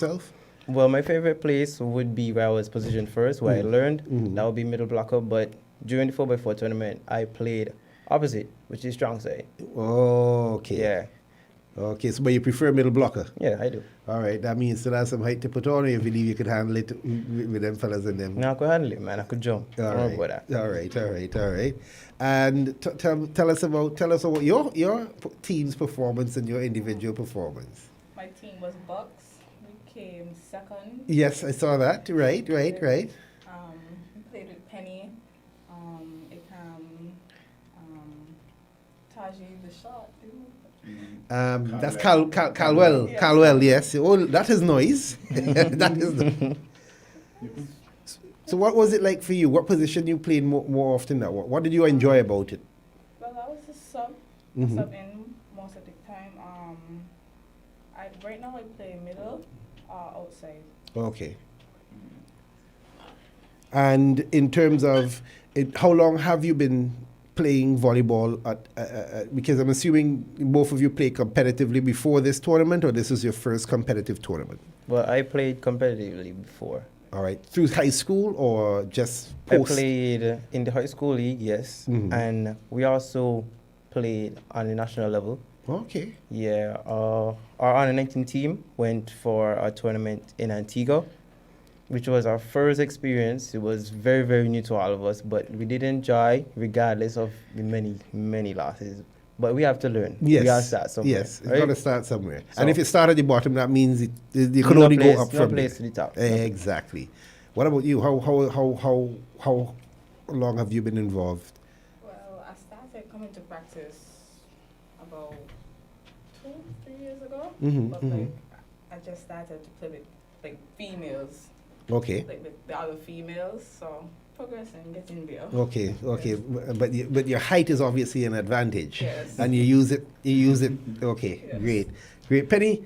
Self? Well, my favorite place would be where I was positioned first, where I learned. That would be middle blocker. But during the 4x4 tournament, I played opposite, which is strong side. Oh, okay. Yeah. Okay, so but you prefer middle blocker? Yeah, I do. All right, that means still have some height to put on, or you believe you could handle it with them fellas and them? No, I could handle it, man. I could jump. All Don't right. worry about that. All right. And tell us about your team's performance and your individual performance. My team was Bucks. We came second. Yes, I saw that. Right. We played with Penny, Ikam, Taji, the shot. That's Calwell. Yes. Calwell, yes. Oh, that is noise. That is noise. So what was it like for you? What position you played more often now? What did you enjoy about it? Well, I was a sub in most of the time. Right now I play middle, outside. Okay. And in terms of how long have you been playing volleyball because I'm assuming both of you played competitively before this tournament, or this is your first competitive tournament? Well, I played competitively before. All right. Through high school or just post? I played in the high school league, yes. And we also played on the national level. Okay. Yeah. Our under 19 team went for a tournament in Antigua, which was our first experience. It was very, very new to all of us, but we did enjoy regardless of the many, many losses. But we have to learn. Yes. We got to start somewhere. Yes, it's right? got to start somewhere. So And if you start at the bottom, that means you can no only place, go up no from place there. to the top. Exactly. What about you? How long have you been involved? Well, I started coming to practice about 2-3 years ago. But like, I just started to play with like females, Okay. like with the other females. So progressing, getting there. Okay. But your height is obviously an advantage. Yes. And you use it. Okay. Yes. Great. Penny,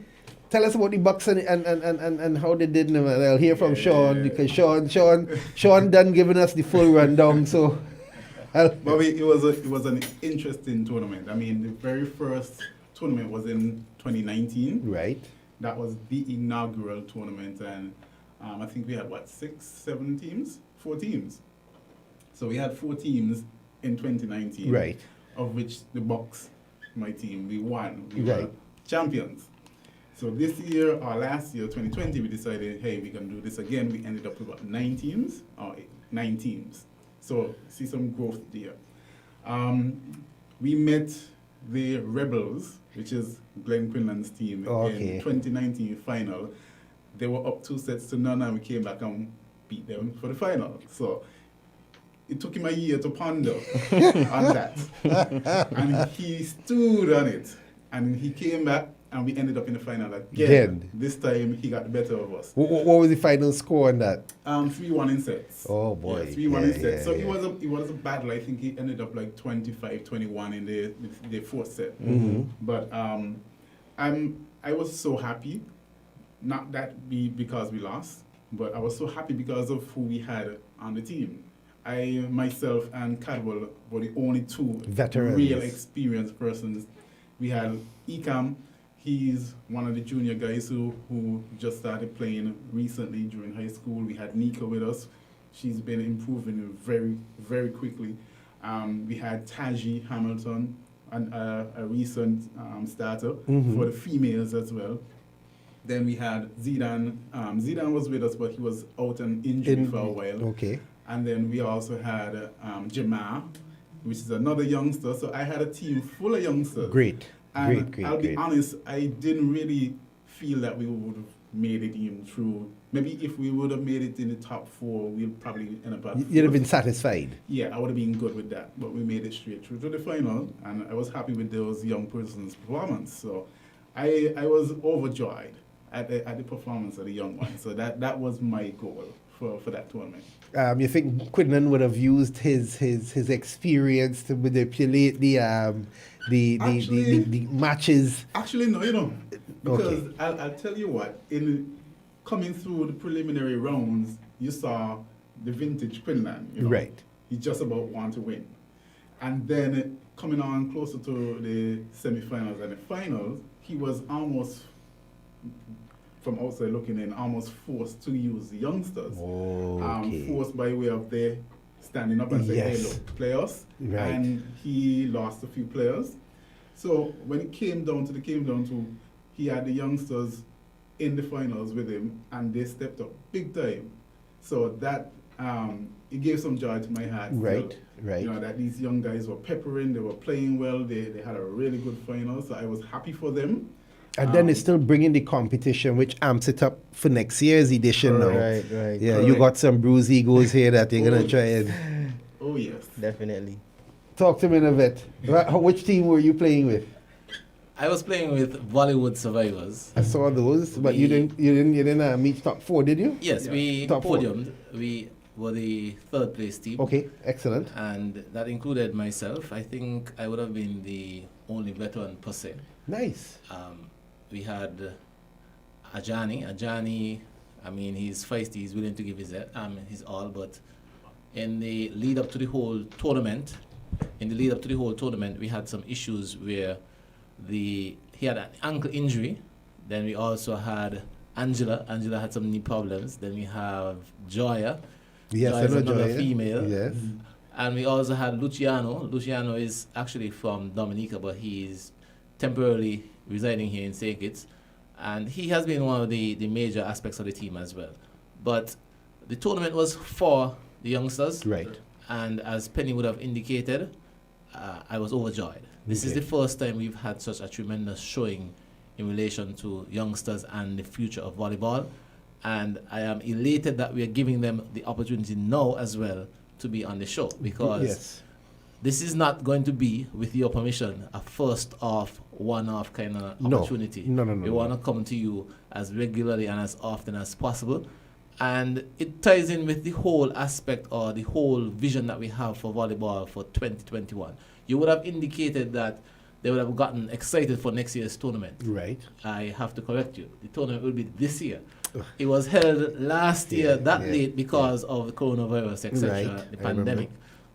tell us about the Bucks and how they did. I'll hear from Sean because Sean done giving us the full rundown. So, Bobby, it was an interesting tournament. I mean, the very first tournament was in 2019. right. That was the inaugural tournament, and I think we had 4 teams. So we had 4 teams in 2019. Right. Of which the Bucks, my team, we won. We Right. were champions. So this year, or last year, 2020, we decided, hey, we're going to do this again. We ended up with about 9 teams. So see some growth there. We met the Rebels, which is Glenn Quinlan's team, Okay. in 2019 final. They were up 2-0, and we came back and beat them for the final. So it took him a year to ponder on that. And he stood on it. And he came back, and we ended up in the final again. This time, he got the better of us. What was the final score on that? 3-1 in sets. Oh boy. Yeah, 3-1 in sets. Yeah, So yeah. it was a battle. I think he ended up like 25-21 in the fourth set. But I was so happy, not that because we lost, but I was so happy because of who we had on the team. I, myself, and Cadwell were the only 2 Veterans. real experienced persons. We had Ikam. He's one of the junior guys who just started playing recently during high school. We had Nika with us. She's been improving very, very quickly. We had Taji Hamilton, a recent starter for the females as well. Then we had Zidane. Zidane was with us, but he was out and injured for a while. Okay. And then we also had Jamar, which is another youngster. So I had a team full of youngsters. Great. And Great. I'll be honest, I didn't really feel that we would have made it even through. Maybe if we would have made it in the top 4, we'd probably end up at You'd have been fourth. satisfied. Yeah, I would have been good with that. But we made it straight through to the final, and I was happy with those young persons' performance. So I was overjoyed at the performance of the young ones. So that was my goal for that tournament. You think Quinlan would have used his experience to manipulate the matches? Actually, no, you don't. Because Okay. I'll tell you what, in coming through the preliminary rounds, you saw the vintage Quinlan. You know? Right. He just about wanted to win. And then coming on closer to the semifinals and the finals, he was almost from outside looking in, almost forced to use the youngsters. Okay. Forced by way of their standing up and saying, hey, Yes. look, play us. Right. And he lost a few players. So when it came down to, he had the youngsters in the finals with him, and they stepped up big time. So that, it gave some joy to my heart. Right, So, right. You know, that these young guys were peppering, they were playing well, they had a really good final, so I was happy for them. And then it's still bringing the competition, which amps it up for next year's edition now. Right, right. Yeah, Correct. you got some bruised egos here that you're going to try and... Oh, yes. Definitely. Talk to me in a bit. Which team were you playing with? I was playing with Bollywood Survivors. I saw those, but you didn't meet top 4, did you? Yes, Yeah. we Top 4. podiumed. We were the third place team. Okay, excellent. And that included myself. I think I would have been the only veteran per se. Nice. We had Ajani. Ajani, I mean, he's feisty. He's willing to give his all. But in the lead up to the whole tournament, we had some issues where he had an ankle injury. Then we also had Angela. Angela had some knee problems. Then we have Joya. Yes, Joya I is know another Joya. female. Yes. And we also had Luciano. Luciano is actually from Dominica, but he's temporarily residing here in St Kitts. And he has been one of the major aspects of the team as well. But the tournament was for the youngsters. Right. And as Penny would have indicated, I was overjoyed. This is Okay. the first time we've had such a tremendous showing in relation to youngsters and the future of volleyball. And I am elated that we are giving them the opportunity now as well to be on the show, because Yes. this is not going to be, with your permission, a first off, one-off kind of No. opportunity. No. We want to come to you as regularly and as often as possible. And it ties in with the whole aspect or the whole vision that we have for volleyball for 2021. You would have indicated that they would have gotten excited for next year's tournament. Right. I have to correct you. The tournament will be this year. It was held last year Yeah, that yeah, late because of the coronavirus, etc., Right, the I remember. pandemic.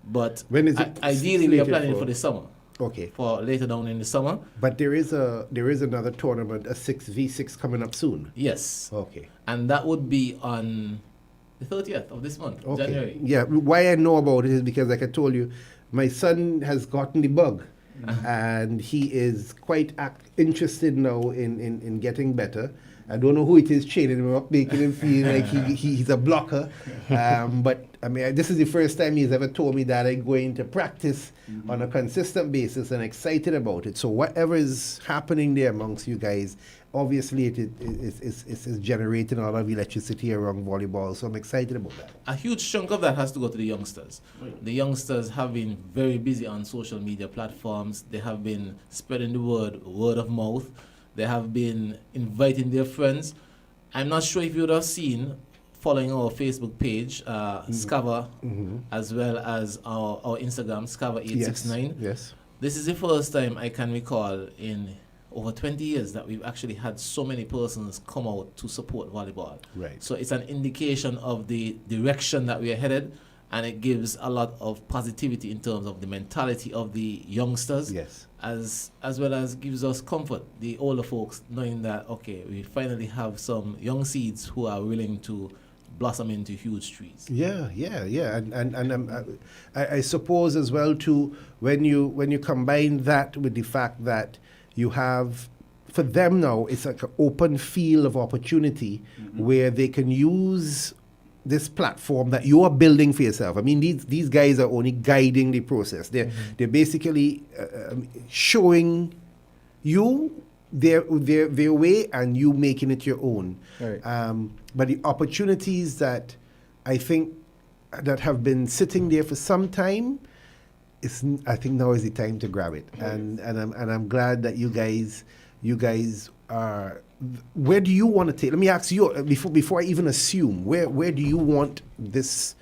But When is it ideally, we are slated planning for? for the summer, Okay. for later down in the summer. But there is another tournament, a 6v6 coming up soon. Yes. Okay. And that would be on the 30th of this month, Okay. January. Yeah. Why I know about it is because, like I told you, my son has gotten the bug, and he is quite interested now in getting better. I don't know who it is training him up, making him feel like he's a blocker. But I mean, this is the first time he's ever told me that I'm going to practice on a consistent basis, and excited about it. So whatever is happening there amongst you guys, obviously it is generating a lot of electricity around volleyball. So I'm excited about that. A huge chunk of that has to go to the youngsters. Right. The youngsters have been very busy on social media platforms. They have been spreading the word of mouth. They have been inviting their friends. I'm not sure if you would have seen, following our Facebook page, Scava, as well as our Instagram, Scava869. Yes. This is the first time I can recall in over 20 years that we've actually had so many persons come out to support volleyball. Right. So it's an indication of the direction that we are headed, and it gives a lot of positivity in terms of the mentality of the youngsters, Yes. as well as gives us comfort, the older folks, knowing that, okay, we finally have some young seeds who are willing to blossom into huge trees. Yeah, and I suppose as well too, when you combine that with the fact that you have, for them now, it's like an open field of opportunity where they can use this platform that you are building for yourself. I mean, these guys are only guiding the process. They're basically showing you their way, and you making it your own. Right. But the opportunities that I think that have been sitting there for some time, I think now is the time to grab it. And I'm glad that you guys are. Where do you want to take? Let me ask you before I even assume. Where do you want this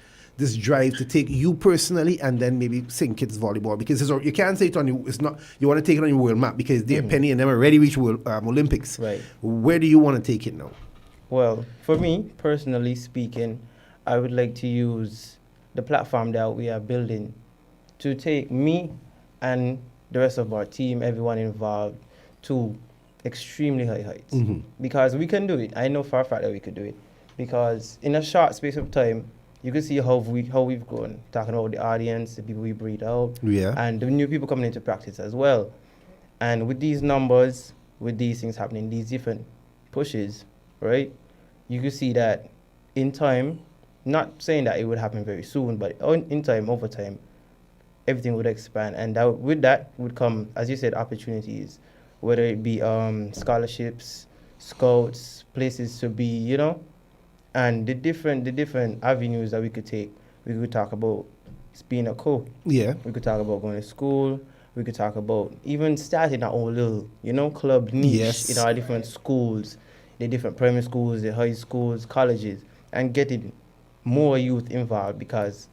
drive to take you personally, and then maybe St Kitts volleyball? Because you can't say it on you. It's not. You want to take it on your world map because they're Penny and them already reached Olympics. Right. Where do you want to take it now? Well, for me, personally speaking, I would like to use the platform that we are building to take me and the rest of our team, everyone involved, to extremely high heights. Because we can do it. I know for a fact that we could do it. Because in a short space of time, you can see how we've grown. Talking about the audience, the people we breed out, and the new people coming into practice as well. And with these numbers, with these things happening, these different pushes, right? You can see that in time, not saying that it would happen very soon, but in time, over time, everything would expand. And with that would come, as you said, opportunities, whether it be scholarships, scouts, places to be, you know, and the different avenues that we could take. We could talk about being a coach. Yeah. We could talk about going to school. We could talk about even starting our own little, you know, club niche in our different schools, the different primary schools, the high schools, colleges, and getting more youth involved, because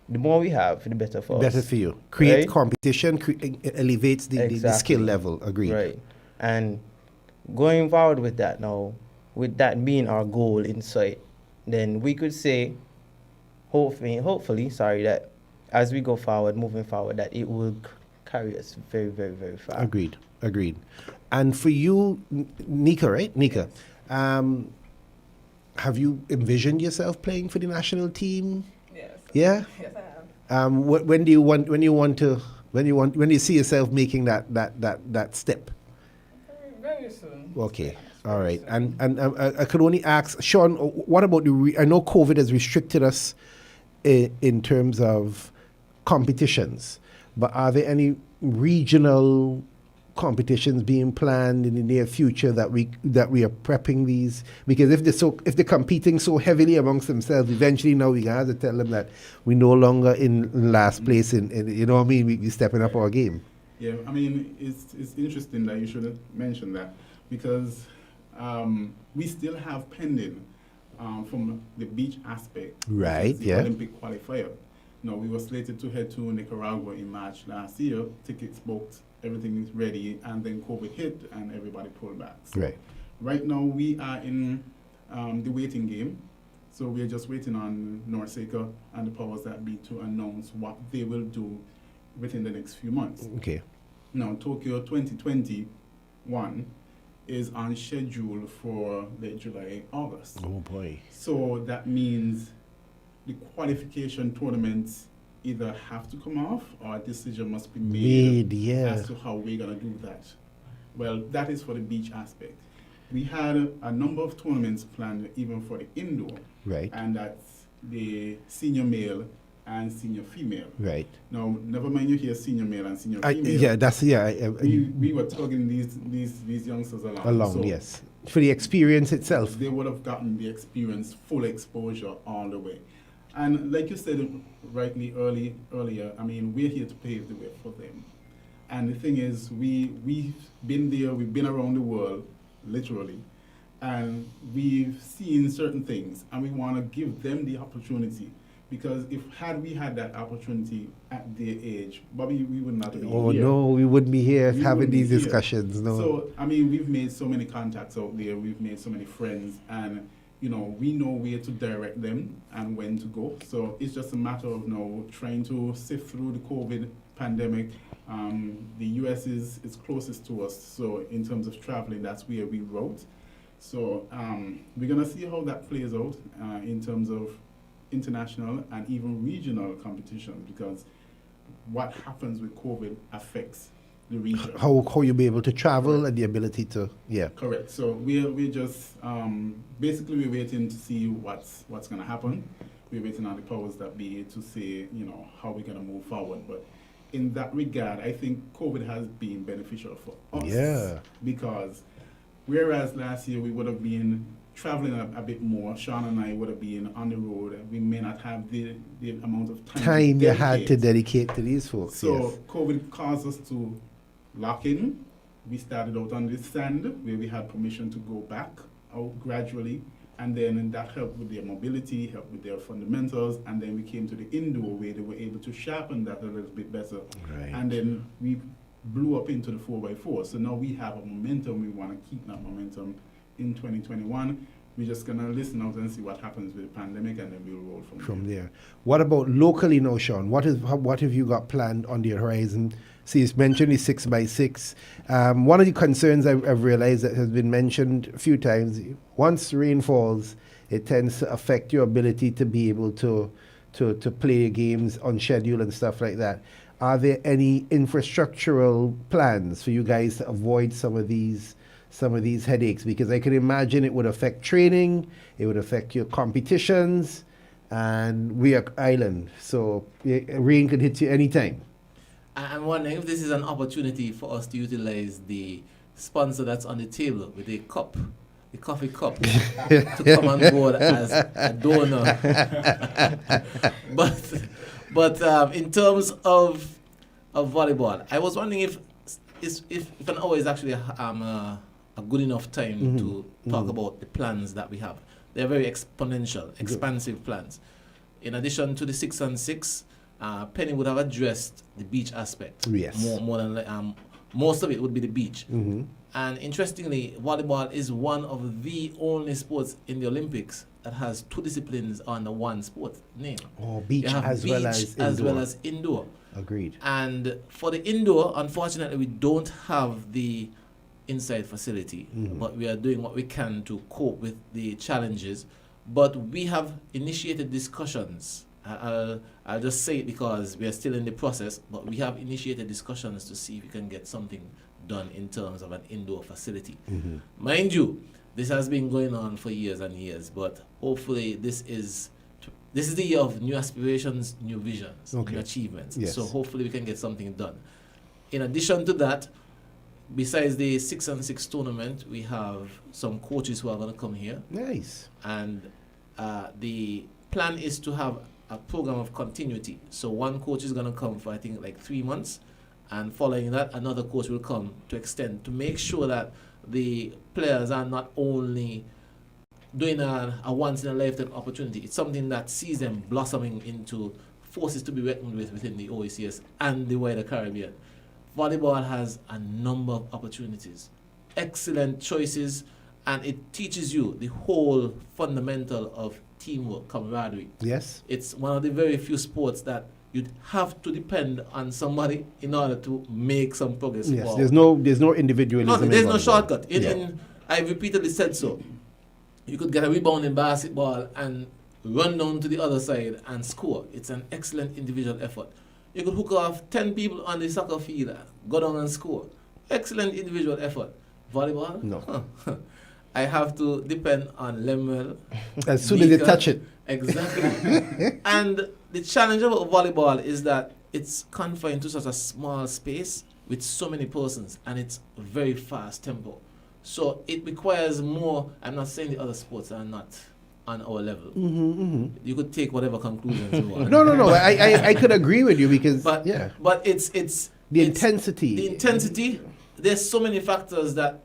the more we have, the better for us. Better for you. Create competition, it elevates the skill level. Agreed. Right. And going forward with that now, with that being our goal in sight, then we could say, hopefully, that as we go forward, moving forward, that it will carry us very, very, very far. Agreed. And for you, Nika, right? Nika, have you envisioned yourself playing for the national team? Yes. Yeah? Yes, I have. When do you see yourself making that step? Very soon. Okay. All right. And I could only ask, Sean, what about I know COVID has restricted us in terms of competitions, but are there any regional competitions being planned in the near future that we are prepping these? Because if they're competing so heavily amongst themselves, eventually now we have to tell them that we're no longer in last place, in you know what I mean, we're stepping up our game. Yeah, I mean, it's interesting that you should mention that, because we still have pending from the beach aspect, right? The Olympic qualifier. No, we were slated to head to Nicaragua in March last year. Tickets booked, everything is ready, and then COVID hit and everybody pulled back. So right now we are in the waiting game. So we're just waiting on Norseca and the powers that be to announce what they will do within the next few months. Okay. Now, Tokyo 2021 is on schedule for late July, August. Oh boy. So that means the qualification tournaments either have to come off or a decision must be made as to how we're going to do that. Well, that is for the beach aspect. We had a number of tournaments planned even for the indoor. Right. And that's the senior male and senior female. Right. Now, never mind you hear senior male and senior female. We were tugging these youngsters along. So yes. For the experience itself. They would have gotten the experience, full exposure all the way. And like you said rightly earlier, I mean, we're here to pave the way for them. And the thing is, we've been there, we've been around the world, literally, and we've seen certain things, and we want to give them the opportunity. Because had we had that opportunity at their age, Bobby, we would not be here. Oh no, we wouldn't be here having these discussions. No. So I mean, we've made so many contacts out there. We've made so many friends, and you know, we know where to direct them and when to go. So it's just a matter of now trying to sift through the COVID pandemic. The US is closest to us, so in terms of traveling, that's where we route. So we're gonna see how that plays out in terms of international and even regional competitions, because what happens with COVID affects the region. How you be able to travel and the ability to, Correct. So we're just basically we're waiting to see what's going to happen. We're waiting on the powers that be to say, you know, how we're going to move forward. But in that regard, I think COVID has been beneficial for us. Yeah. Because whereas last year we would have been traveling a bit more, Sean and I would have been on the road, and we may not have the amount of time you had to dedicate to these folks. So COVID caused us to lock in. We started out on this sand where we had permission to go back out gradually, and then that helped with their mobility, helped with their fundamentals, and then we came to the indoor where they were able to sharpen that a little bit better. Right. And then we blew up into the 4x4. So now we have a momentum. We want to keep that momentum in 2021. we're just gonna listen out and see what happens with the pandemic, and then we'll roll From there. What about locally now, Sean? What have you got planned on the horizon? See, it's mentioned the 6x6. One of the concerns I've realized that has been mentioned a few times, once rain falls, it tends to affect your ability to be able to play games on schedule and stuff like that. Are there any infrastructural plans for you guys to avoid some of these headaches? Because I can imagine it would affect training, it would affect your competitions, and we are island, so rain could hit you anytime. I'm wondering if this is an opportunity for us to utilize the sponsor that's on the table with a cup, the coffee cup, to come on board as a donor. But in terms of volleyball, I was wondering if an hour is actually a good enough time to talk about the plans that we have. They're very exponential, expansive plans. In addition to the 6-on-6, Penny would have addressed the beach aspect. Yes. More than most of it would be the beach. And interestingly, volleyball is one of the only sports in the Olympics that has two disciplines under one sport name. Oh, beach as well as indoor. Agreed. And for the indoor, unfortunately, we don't have the inside facility, but we are doing what we can to cope with the challenges. But we have initiated discussions. I'll just say it because we are still in the process, but we have initiated discussions to see if we can get something done in terms of an indoor facility. Mind you, this has been going on for years and years, but hopefully this is the year of new aspirations, new visions, new achievements. Yes. So hopefully we can get something done. In addition to that, besides the 6-on-6 tournament, we have some coaches who are going to come here. Nice. And the plan is to have a program of continuity. So one coach is going to come for, I think, like 3 months. And following that, another coach will come to extend, to make sure that the players are not only doing a once-in-a-lifetime opportunity. It's something that sees them blossoming into forces to be reckoned with within the OACS and the wider Caribbean. Volleyball has a number of opportunities, excellent choices, and it teaches you the whole fundamental of teamwork, camaraderie. Yes. It's one of the very few sports that you'd have to depend on somebody in order to make some progress forward. There's no individualism. There's no shortcut. I've repeatedly said so. You could get a rebound in basketball and run down to the other side and score. It's an excellent individual effort. You could hook off 10 people on the soccer field, go down and score. Excellent individual effort. Volleyball? No. I have to depend on Lemuel. As soon as they touch it. Exactly. And the challenge about volleyball is that it's confined to such a small space with so many persons, and it's very fast tempo. So it requires more. I'm not saying the other sports are not on our level. You could take whatever conclusions you want. No. I could agree with you because but it's the intensity. The intensity. There's so many factors that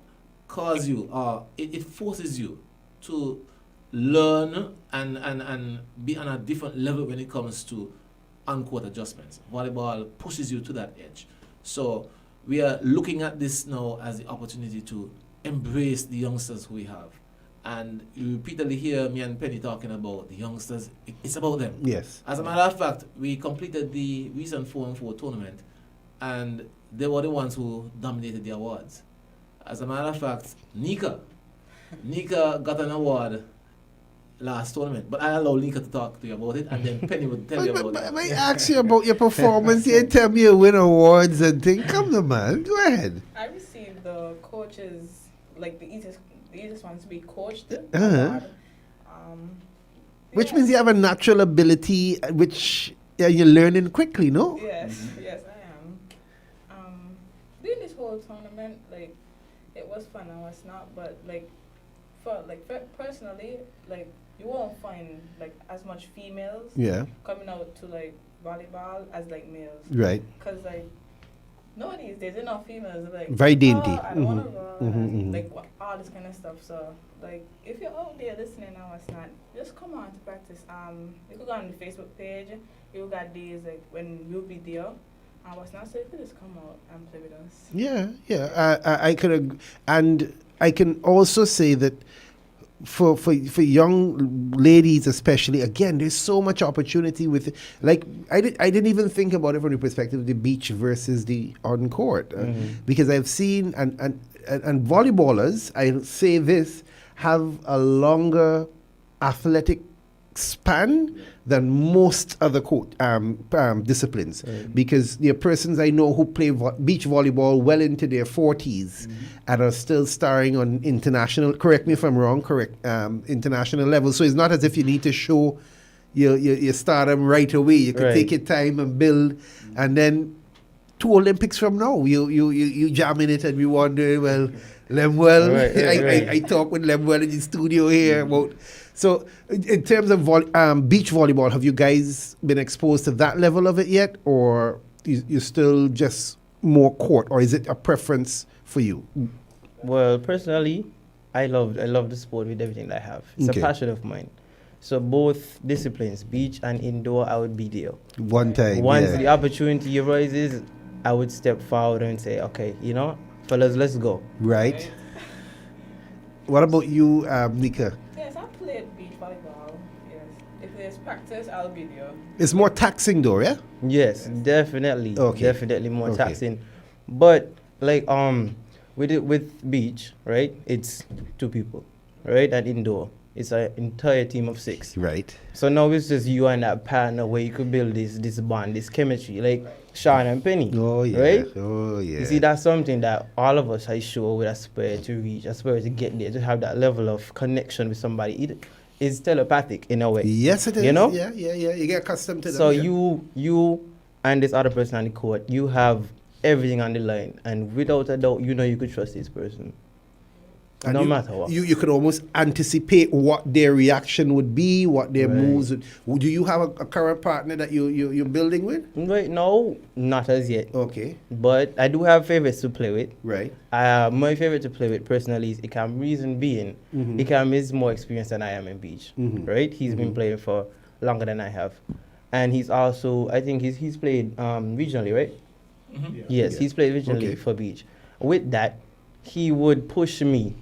cause you, it forces you to learn and be on a different level when it comes to on-court adjustments. Volleyball pushes you to that edge. So we are looking at this now as the opportunity to embrace the youngsters who we have. And you repeatedly hear me and Penny talking about the youngsters. It's about them. Yes. As a matter of fact, we completed the recent 4-on-4 tournament, and they were the ones who dominated the awards. As a matter of fact, Nika got an award last tournament, but I allowed Nika to talk to you about it, and then Penny would tell you about it. I ask you about your performance. You tell me you win awards and things. Come on, man. Go ahead. I received the coaches, like the easiest ones to be coached. Which means you have a natural ability, which you're learning quickly, no? Yes, I am. Doing this whole tournament, like, it was fun. I was not, but personally, like, you won't find like as much females coming out to like volleyball as like males. Right. Because like nowadays there's enough females like very dainty. I don't want to go like all this kind of stuff. So like if you're out there listening now, it's not just come on to practice. You could go on the Facebook page. You got days like when you'll be there. What's not so you could just come out and play with us. I could and I can also say that for young ladies especially, again, there's so much opportunity with, like, I didn't even think about it from the perspective of the beach versus the on court, because I've seen and volleyballers, I'll say this, have a longer athletic span than most other disciplines, because there are persons I know who play beach volleyball well into their 40s and are still starring on international, correct me if I'm wrong, international level. So it's not as if you need to show your stardom right away. You can take your time and build, and then 2 Olympics from now, you jam in it and we wonder, well, Lemuel, I talk with Lemuel in the studio here about. So, in terms of beach volleyball, have you guys been exposed to that level of it yet, or you still just more court, or is it a preference for you? Well, personally, I love the sport with everything that I have. It's a passion of mine. So both disciplines, beach and indoor, I would be there. Once the opportunity arises, I would step forward and say, okay, fellas, let's go. Right. What about you, Nika? Yes, I played beach volleyball. Yes. If there's practice, I'll be there. It's more taxing though, yeah? Yes, definitely. Okay. Definitely more taxing. But with beach, right? It's 2 people, right? And indoor, it's an entire team of 6. Right. So now it's just you and that partner where you could build this bond, this chemistry, like Sean and Penny. Oh yeah. Right? Oh yeah. You see, that's something that all of us, I sure, would aspire to reach, aspire to get there, to have that level of connection with somebody. It is telepathic in a way. Yes, it is. Yeah. You get accustomed to that. So you and this other person on the court, you have everything on the line, and without a doubt, you could trust this person. And no matter what. You could almost anticipate what their reaction would be, what their moves would. Do you have a current partner that you're building with? Right, no, not as yet. Okay. But I do have favorites to play with. Right. My favorite to play with personally is Ikam. Reason being, Ikam is more experienced than I am in beach. Right? He's been playing for longer than I have. And he's also, I think he's played regionally, right? Yes, he's played regionally for beach. With that, he would push me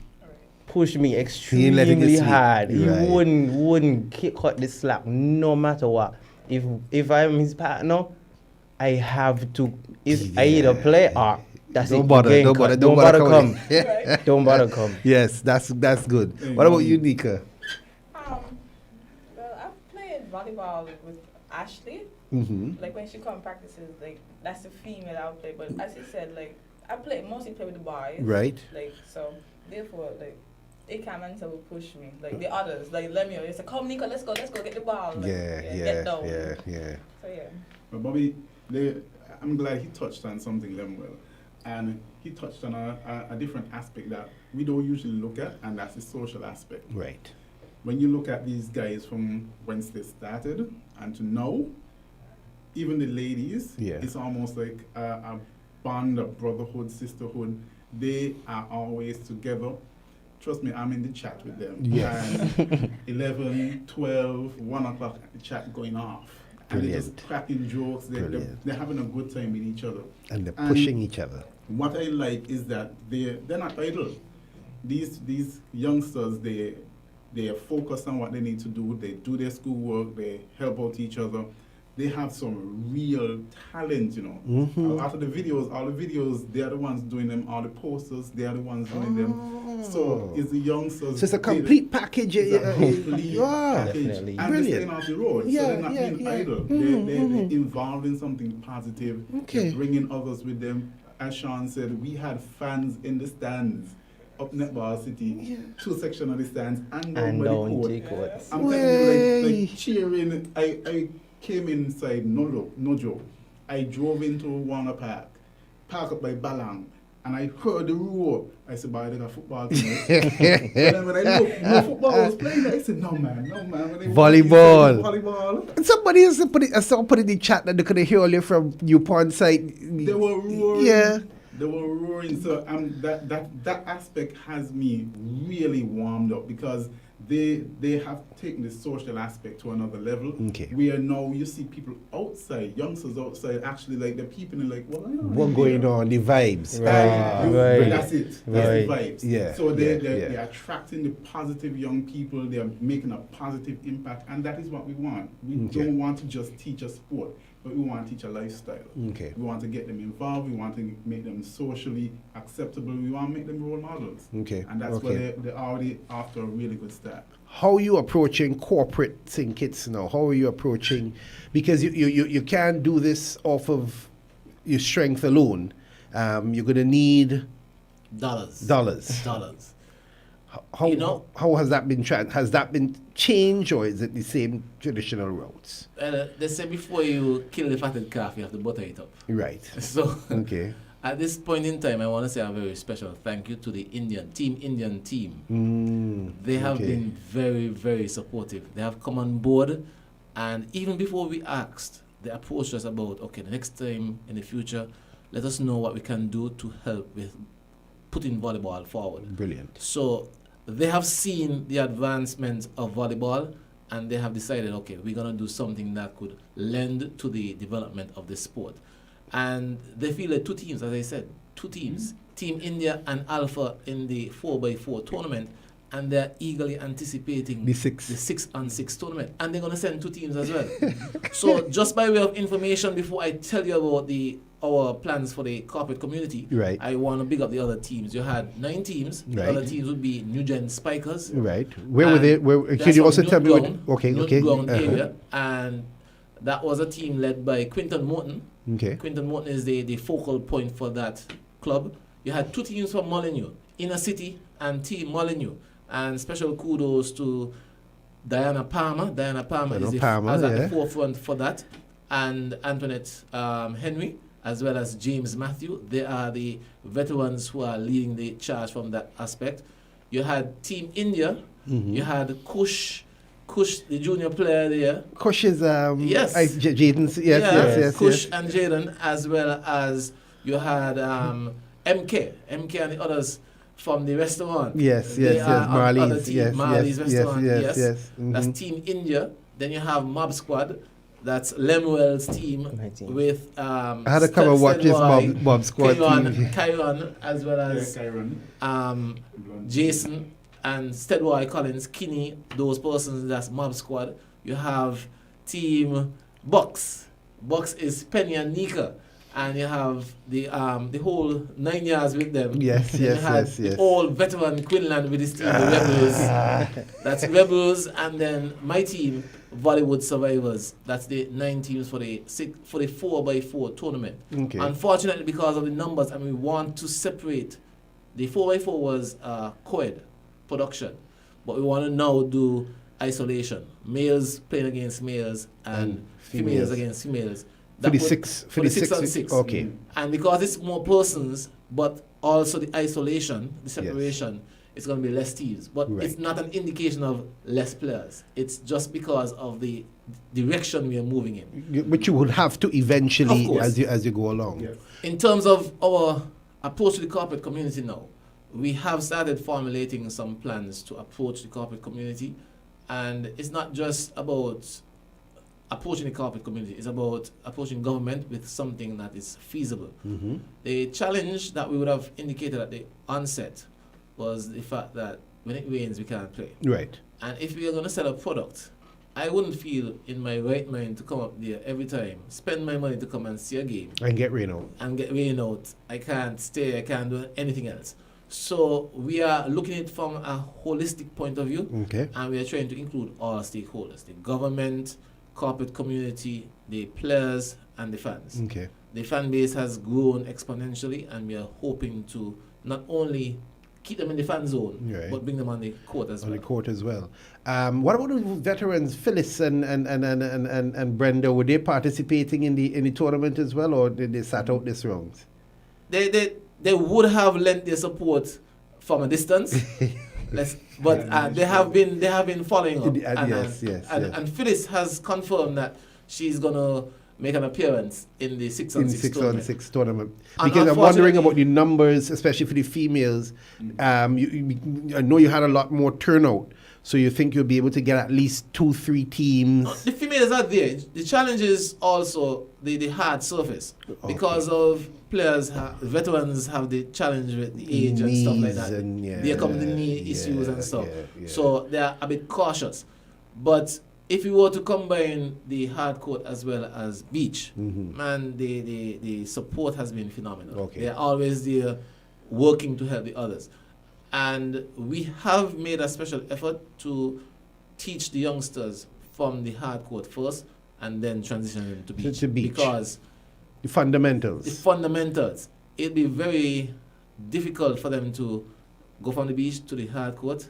extremely hard. He wouldn't cut the slack no matter what. If I'm his partner, I have to. I either play or that's it. Don't bother come. Don't bother come. Yes, that's good. What about you, Nika? Well, I've played volleyball with Ashley. Like when she come practices, like that's the female I'll play. But as you said, like I mostly play with the boys. Right. Like so, therefore, like. They come and will push me, like the others, like let me. They say, "Come, Nico, let's go get the ball." Like, get down. Yeah. So yeah. But Bobby, I'm glad he touched on something Lemuel, and he touched on a different aspect that we don't usually look at, and that's the social aspect. Right. When you look at these guys from whence they started and to now, even the ladies, it's almost like a bond of brotherhood, sisterhood. They are always together. Trust me, I'm in the chat with them. Yes. And 11, 12, 1 o'clock, the chat going off. And they're just cracking jokes. They're having a good time with each other. And they're pushing each other. What I like is that they're not idle. These youngsters, they are focused on what they need to do. They do their schoolwork. They help out each other. They have some real talent, After the videos, all the videos, they're the ones doing them. All the posters, they're the ones doing them. So it's the youngsters. So it's a complete package. It's a complete package. Definitely. And they're staying off the road. So they're not being idle. They're involved in something positive. They're bringing others with them. As Sean said, we had fans in the stands. Up Netball City, 2 sections of the stands, and down by the court. I'm telling you, like cheering. I came inside, no joke. I drove into Warner Park, parked up by Balang, and I heard the roar. I said, "Boy, they got football tonight." And then when I looked, no football was playing. I said, no man. Volleyball. And somebody else put it in the chat that they could hear earlier from Newport side. They were roaring. Yeah. They were roaring. So that aspect has me really warmed up because they have taken the social aspect to another level. Okay. Where now you see people outside, youngsters outside, actually like the people and like, What going on? The vibes. Right. That's it. That's Right. the vibes. Yeah. So Yeah. they're attracting the positive young people. They're making a positive impact, and that is what we want. We Okay. don't want to just teach a sport, but we want to teach a lifestyle. Okay. We want to get them involved. We want to make them socially acceptable. We want to make them role models. Okay. And that's where they're already after a really good start. How are you approaching corporate St Kitts now? How are you approaching? Because you can't do this off of your strength alone. You're going to need Dollars. How, You know- how has that been has that been changed, or is it the same traditional routes? They say before you kill the fatted calf, you have to butter it up. Right. So Okay. at this point in time, I want to say a very special thank you to the Indian team. They have okay. been very, very supportive. They have come on board, and even before we asked, they approached us about, okay, the next time in the future, let us know what we can do to help with putting volleyball forward. Brilliant. So they have seen the advancement of volleyball, and they have decided, okay, we're going to do something that could lend to the development of the sport. And they feel that two teams, as I said, Team India and Alpha in the 4x4 tournament, and they're eagerly anticipating The 6. the 6-on-6 tournament. And they're going to send 2 teams as well. So just by way of information, before I tell you about our plans for the corporate community, Right. I want to big up the other teams. You had 9 teams. The Right. other teams would be New Gen Spikers. Right. Where were And they? Where, that's can you from also tell me what? Newground, Okay. Newground Okay. area. And that was a team led by Quinton Morton. Okay. Quinton Morton is the focal point for that club. You had 2 teams from Molyneux, Inner City and Team Molyneux. And special kudos to Diana Palmer. Diana Palmer is at the forefront for that. And Antoinette Henry, as well as James Matthew. They are the veterans who are leading the charge from that aspect. You had Team India. You had Kush, the junior player there. Kush is Yes. Jaden's yes. Kush and Jaden, as well as you had MK and the others from the restaurant. Yes. They are on Marley's. other team, Marley's restaurant. Yes. That's Mhm. Team India. Then you have Mob Squad. That's Lemuel's team My team. with I had to come and watch this Bob squad team. Kyron, as well as Kyron. Jason and Steadway Collins, Kinney, those persons, that's Mob Squad. You have Team Bucks. Bucks is Penny and Nika. And you have the whole 9 yards with them. Yes. The old veteran Quinlan with his team, the Rebels. That's Rebels, and then my team, Bollywood Survivors. That's the 9 teams for the 4x4 tournament. Okay. Unfortunately, because of the numbers, and we want to separate. The 4x4 was co-ed production, but we want to now do isolation. Males playing against males and females against females. For the 6 on 6. Okay. And because it's more persons, but also the isolation, the separation, it's going to be less teams. But it's not an indication of less players. It's just because of the direction we are moving in. But you would have to eventually, Of course. as you go along. Yes. In terms of our approach to the corporate community now, we have started formulating some plans to approach the corporate community. And it's not just about approaching the corporate community, it's about approaching government with something that is feasible. Mm-hmm. The challenge that we would have indicated at the onset was the fact that when it rains, we can't play. Right. And if we are going to sell a product, I wouldn't feel in my right mind to come up there every time, spend my money to come and see a game. And get rain out. And get rain out. I can't stay, I can't do anything else. So we are looking at it from a holistic point of view. Okay. And we are trying to include all stakeholders, the government, corporate community, the players, and the fans. Okay. The fan base has grown exponentially, and we are hoping to not only keep them in the fan zone, but bring them on the court as well. On the court as well. What about the veterans, Phyllis and Brenda? Were they participating in the tournament as well, or did they sat out this round? They would have lent their support from a distance. They have been following up. And Phyllis has confirmed that she's gonna make an appearance in the 6-on-6 tournament. Because I'm wondering about the numbers, especially for the females. I know you had a lot more turnout. So you think you'll be able to get at least 2-3 teams? The females are there. The challenge is also the hard surface because of players, veterans have the challenge with the age and stuff like that. They come the knee issues and stuff. So they are a bit cautious. But if you were to combine the hard court as well as beach, man, the support has been phenomenal. They're always there working to help the others. And we have made a special effort to teach the youngsters from the hard court first and then transition them to beach. Because the fundamentals. It'd be very difficult for them to go from the beach to the hard court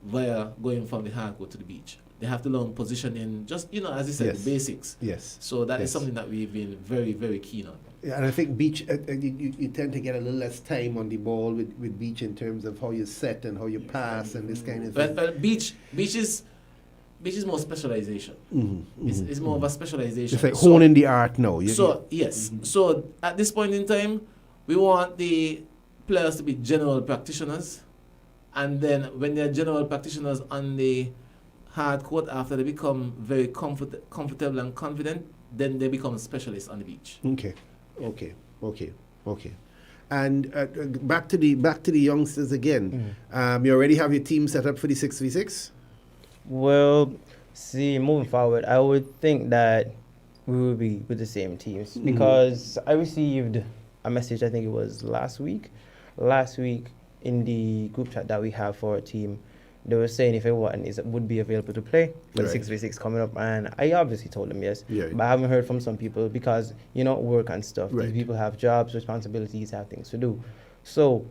via going from the hard court to the beach. They have to learn positioning, just, as you said, the basics. Yes. So that is something that we've been very, very keen on. Yeah, and I think beach, you tend to get a little less time on the ball with beach in terms of how you set and how you pass and this kind of thing. Well, beach is more specialization. It's more of a specialization. It's like honing the art now. Yes. So at this point in time, we want the players to be general practitioners, and then when they're general practitioners on the hard court, after they become very comfortable and confident, then they become specialists on the beach. Okay. And back to the youngsters again. You already have your team set up for the 6v6? Well, moving forward, I would think that we will be with the same teams because I received a message, I think it was last week in the group chat that we have for our team. They were saying if everyone would be available to play for the 6v6 coming up, and I obviously told them yes. But I haven't heard from some people because, work and stuff. These people have jobs, responsibilities, have things to do. So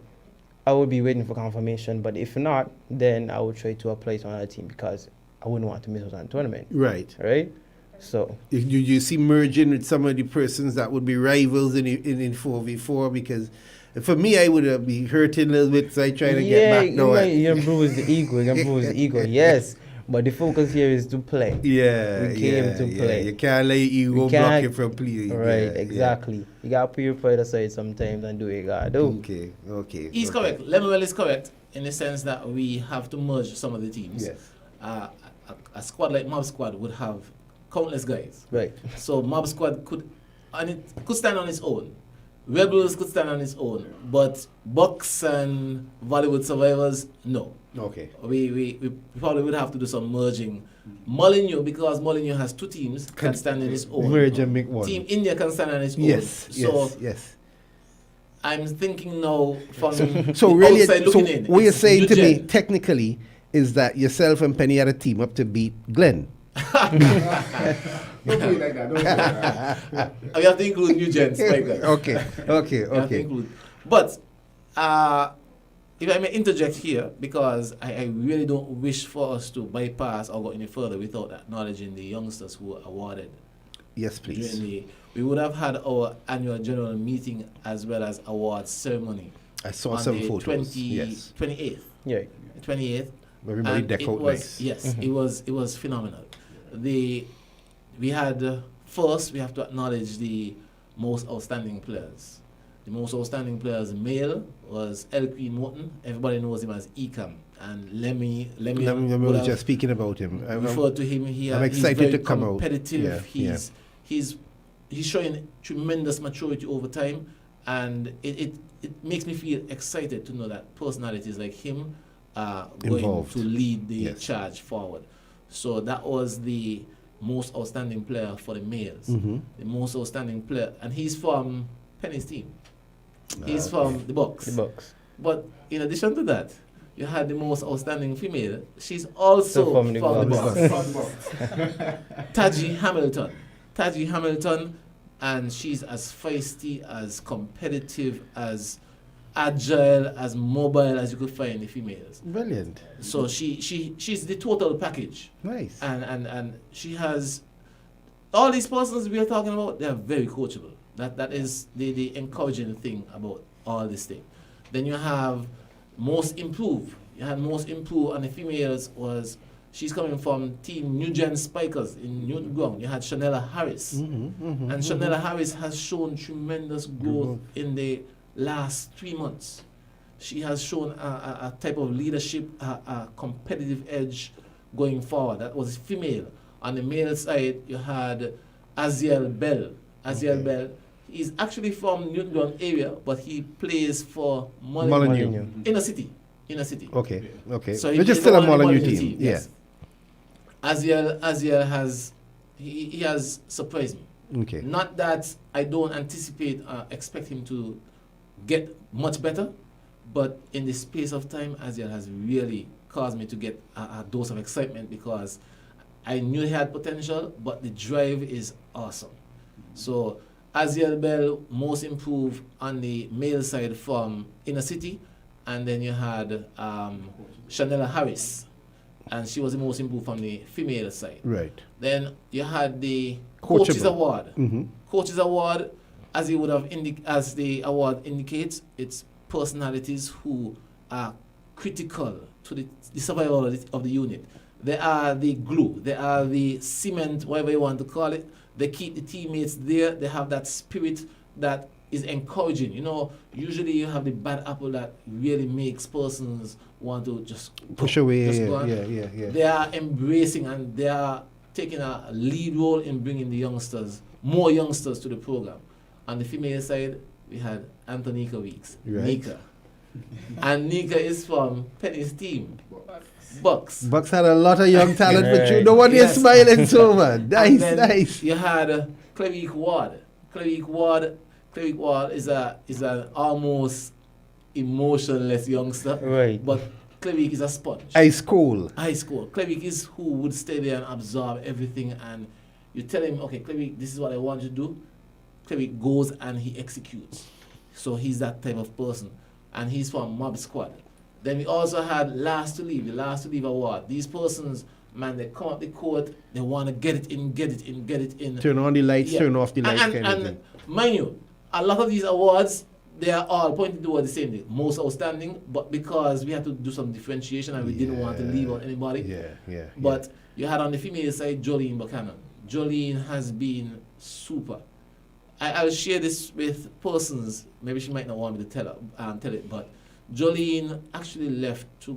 I would be waiting for confirmation, but if not, then I would try to apply to another team because I wouldn't want to miss out on the tournament. Right? So you see merging with some of the persons that would be rivals in 4v4 because for me, I would be hurting a little bit, so I try to get back. You can bruise the ego. Yes, but the focus here is to play. We came to play. You can't let your ego block you from playing. Right, exactly. You gotta put your pride aside sometimes and do what you gotta do. Okay. He's correct. Lemuel is correct in the sense that we have to merge some of the teams. Yes. A squad like Mob Squad would have countless guys. Right. So Mob Squad could stand on its own. Rebels could stand on its own, but Bucks and Bollywood Survivors, no. Okay. We probably would have to do some merging. Molineux, because Molineux has 2 teams, can stand on its own. Merge and make one. Team India can stand on its own. Yes. I'm thinking now from so really, outside looking in. What you're saying to me, technically, is that yourself and Penny had a team up to beat Glenn. Don't do it like that. We have to include new gens like that. Okay. But if I may interject here, because I really don't wish for us to bypass or go any further without acknowledging the youngsters who were awarded. Yes, please. We would have had our annual general meeting as well as awards ceremony. I saw some photos. 28th. Yeah. 28th. Everybody deck out nice. Yes, it was phenomenal. We had first we have to acknowledge the most outstanding players. The most outstanding players male was El Queen Morton. Everybody knows him as Ecam. And Lemmy was just speaking about him. Referred to him. I'm excited to come out. Competitive. He's showing tremendous maturity over time, and it makes me feel excited to know that personalities like him are going to lead the charge forward. So that was the most outstanding player for the males. The most outstanding player, and he's from Penny's team. He's from the Bucks. But in addition to that, you had the most outstanding female. She's also from the Bucks. Taji Hamilton, and she's as feisty, as competitive, as agile, as mobile as you could find in the females. Brilliant. So she's the total package. Nice. And she has all these persons we are talking about. They are very coachable. That is the encouraging thing about all this thing. Then you have most improved. You had most improved, and the females she's coming from Team New Gen Spikers in Newton Ground. You had Shanella Harris, and Shanella Harris has shown tremendous growth in the last 3 months. she has shown a type of leadership, a competitive edge going forward. That was female. On the male side, you had Aziel Bell. Aziel Bell, he's actually from Newton area, but he plays for Molyneux. Inner city. Okay. So Which is he's still a on the Molyneux Molyneux team. yes. Aziel has he has surprised me. Okay. Not that I don't expect him to get much better, but in the space of time, Aziel has really caused me to get a dose of excitement because I knew he had potential, but the drive is awesome. So Aziel Bell most improved on the male side from Inner City, and then you had Shanella Harris, and she was the most improved from the female side. Right. Then you had the Coachable. Coaches Award. Mm-hmm. Coaches Award, as it would have as the award indicates, it's personalities who are critical to the survival of the unit. They are the glue. They are the cement, whatever you want to call it. They keep the teammates there. They have that spirit that is encouraging. You know, usually you have the bad apple that really makes persons want to just Push away. just go on. Yeah. They are embracing and they are taking a lead role in bringing the more youngsters to the program. On the female side, we had Antonika Weeks, Right. Nika. And Nika is from Penny's team, Bucks. Bucks had a lot of young talent, but you Right. know what? You're Yes. smiling so, man. And Nice, then nice. You had Clevique Ward. Clevique Ward is an almost emotionless youngster, Right. but Clevique is a sponge. Ice cold. High school. Clevique is who would stay there and absorb everything, and you tell him, okay, Clevique, this is what I want you to do. Clevique goes and he executes. So he's that type of person, and he's from Mob Squad. Then we also had the Last to Leave award. These persons, man, they come up the court, they want to get it in. Turn on the lights, Yeah. turn off the lights, kind of And thing. mind you, a lot of these awards, they are all pointing toward the same thing. Most outstanding, but because we had to do some differentiation and we didn't want to leave out anybody. Yeah. But you had on the female side Jolene Buchanan. Jolene has been super. I'll share this with persons. Maybe she might not want me to tell it, but Jolene actually left to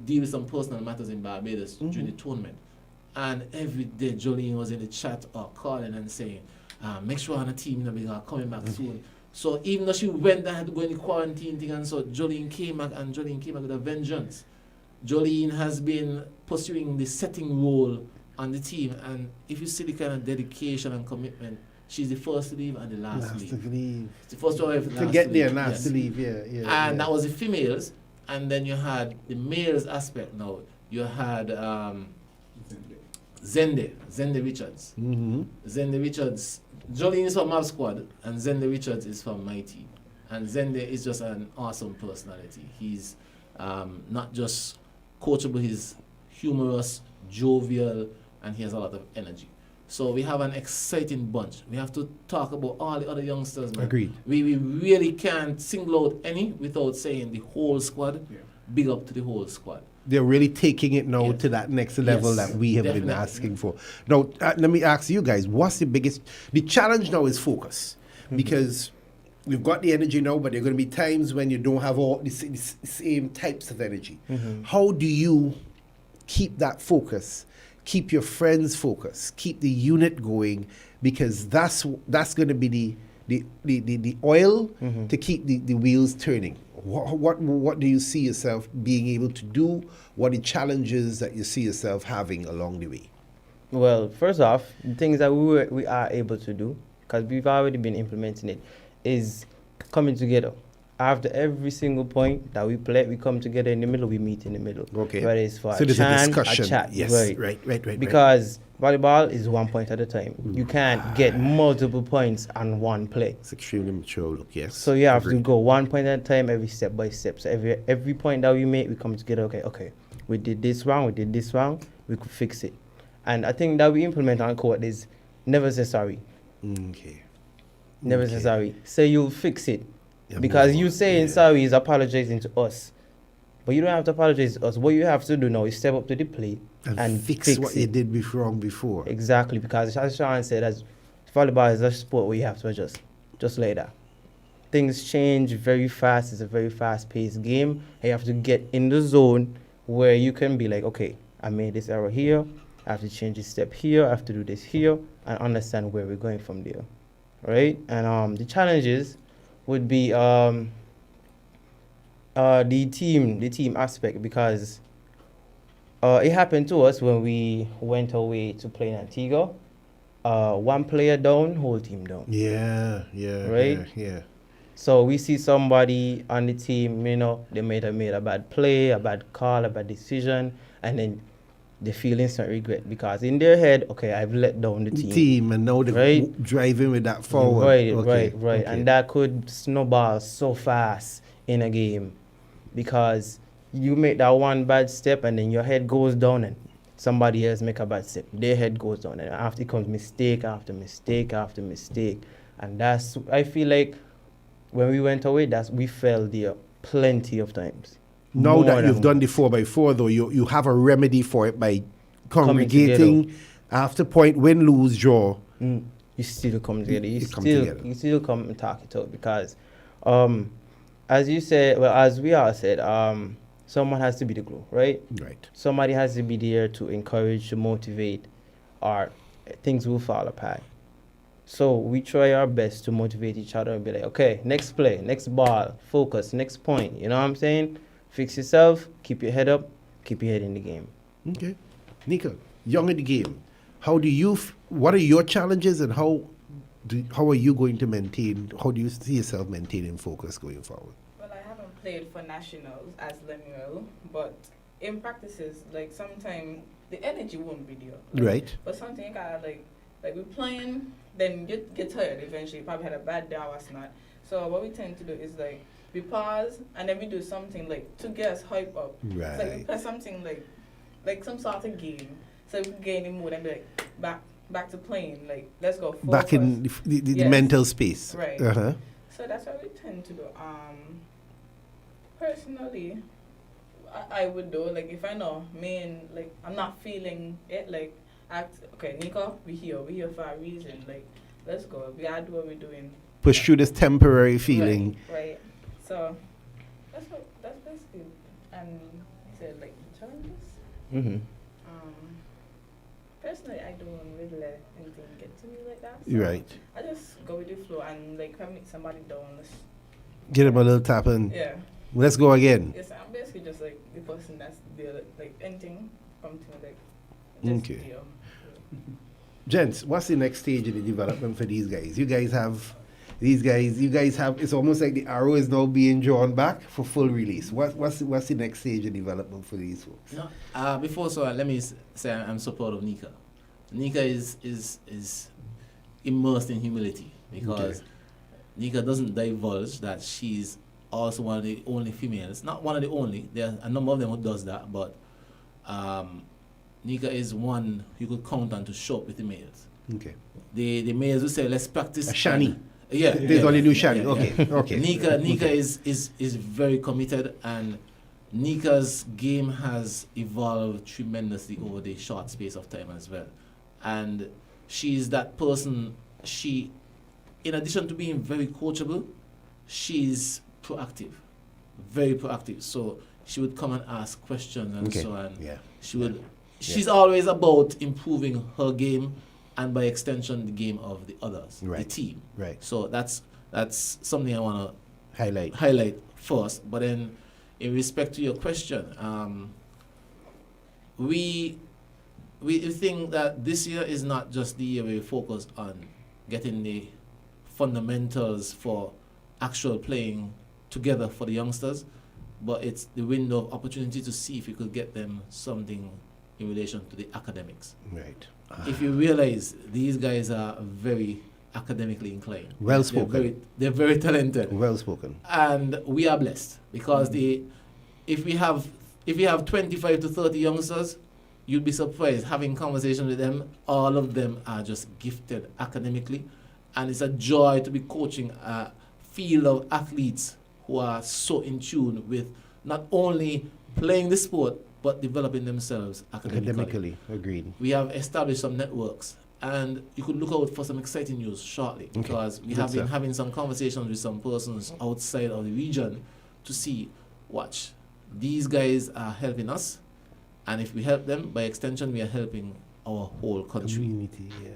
deal with some personal matters in Barbados during the tournament. And every day Jolene was in the chat or calling and saying, make sure on the team, we are coming back soon. So even though she went and had to go in the quarantine thing, and so Jolene came back with a vengeance. Jolene has been pursuing the setting role on the team, and if you see the kind of dedication and commitment, she's the first to leave and the last to leave. The first to arrive, To get there, last to leave, And that was the females, and then you had the males aspect now. You had Zende Richards. Mm-hmm. Zende Richards, Jolene is from Mob Squad, and Zende Richards is from my team. And Zende is just an awesome personality. He's not just coachable, he's humorous, jovial, and he has a lot of energy. So we have an exciting bunch. We have to talk about all the other youngsters, man. Agreed. We really can't single out any without saying the whole squad. Yeah. Big up to the whole squad. They're really taking it now Yeah. to that next level Yes, that we have been definitely. asking for. Now, let me ask you guys, what's the challenge now is focus. Because we've got the energy now, but there are going to be times when you don't have all the same types of energy. How do you keep that focus, keep your friends focused, keep the unit going? Because that's going to be the oil to keep the wheels turning. What do you see yourself being able to do? What are the challenges that you see yourself having along the way? Well, first off, the things that we are able to do, because we've already been implementing it, is coming together. After every single point that we play, we come together in the middle, we meet in the middle. Okay. Whether it's for So a there's chant, a discussion. a chat. Yes, right. Because volleyball is 1 point at a time. You can't get multiple points on one play. It's extremely mature look, yes. So you have to Agreed. go 1 point at a time, every step by step. So every point that we make, we come together. Okay, we did this wrong, we could fix it. And I think that we implement on court is never say sorry. Okay. Never say sorry. Say you'll fix it. Yeah, Because move you on. saying sorry is apologizing to us. But you don't have to apologize to us. What you have to do now is step up to the plate and fix what it. you did wrong before. Exactly, because as Sean said, as volleyball is a sport where you have to adjust. Just like that. things change very fast. It's a very fast-paced game. You have to get in the zone where you can be like, okay, I made this error here. I have to change this step here. I have to do this here, and understand where we're going from there, right? And the challenges would be the team aspect, because it happened to us when we went away to play in Antigua. One player down, whole team down. Yeah, Right? yeah. So we see somebody on the team, you know, they made a bad play, a bad call, a bad decision, and then they feel instant regret because in their head, okay, I've let down the team. And now they're Right? driving with that forward. Right, Okay, right. okay. And that could snowball so fast in a game because you make that one bad step and then your head goes down and somebody else make a bad step. Their head goes down and after it comes mistake after mistake after mistake. And that's, I feel like when we went away, we fell there plenty of times. Now More that than you've done the once. 4x4, though, you have a remedy for it by Coming congregating after point, win, lose, draw. You still come together. You come together. You still come and talk it out because, as you said, well, as we all said, someone has to be the glue, right? Right. Somebody has to be there to encourage, to motivate, or things will fall apart. So we try our best to motivate each other and be like, okay, next play, next ball, focus, next point. You know what I'm saying? Fix yourself, keep your head up, keep your head in the game. Okay. Nika, young in the game, how do you, what are your challenges and how are you going to maintain, how do you see yourself maintaining focus going forward? Well, I haven't played for nationals as Lemuel, but in practices, like sometimes the energy won't be there. Like, Right. But something you gotta like we're playing, then you get tired eventually. You probably had a bad day or what's not. So what we tend to do is like we pause and then we do something like to get us hype up. It's like we Right. play something like some sort of game. So we can get in the mood and be like back to playing. Like let's go focus. Back in the Yes. mental space. Right. Uh-huh. So that's what we tend to do. Personally, I would do like if I know like I'm not feeling it, like okay, Nico, we here for a reason. Like let's go. We gotta do what we're doing. Push through this temporary feeling. Right. So that's basically and you said like challenges. Mm-hmm. Personally, I don't really let anything get to me like that. So Right. I just go with the flow and like if I meet somebody down, Get him a little tap and yeah. let's go again. Yes, I'm basically just like the person that's there, like anything come to me, like just Okay. deal. Gents, what's the next stage in the development for these guys? You guys have, it's almost like the arrow is now being drawn back for full release. What's the next stage in development for these folks? No, before so let me say I'm so proud of Nika. Nika is immersed in humility because Nika doesn't divulge that she's also one of the only females. Not one of the only. There are a number of them who does that, but Nika is one you could count on to show up with the males. Okay. The males will say, let's practice. Shani. Yeah. There's only new Shani. Yeah. Okay. Okay. Nika is very committed, and Nika's game has evolved tremendously over the short space of time as well. And she's that person, in addition to being very coachable, she's proactive, very proactive. So she would come and ask questions and so on. Yeah. She's always about improving her game and by extension the game of the others, the Right. team. Right. So that's something I want to Highlight. first. But then in respect to your question, we think that this year is not just the year we focus on getting the fundamentals for actual playing together for the youngsters, but it's the window of opportunity to see if we could get them something in relation to the academics. Right. If you realize these guys are very academically inclined, Well spoken. they're very talented, Well spoken. and we are blessed because if we have 25 to 30 youngsters, you'd be surprised having conversation with them. All of them are just gifted academically, and it's a joy to be coaching a field of athletes who are so in tune with not only playing the sport but developing themselves academically. Agreed. We have established some networks, and you could look out for some exciting news shortly, because we have been having some conversations with some persons outside of the region to see, watch, these guys are helping us, and if we help them, by extension, we are helping our whole country,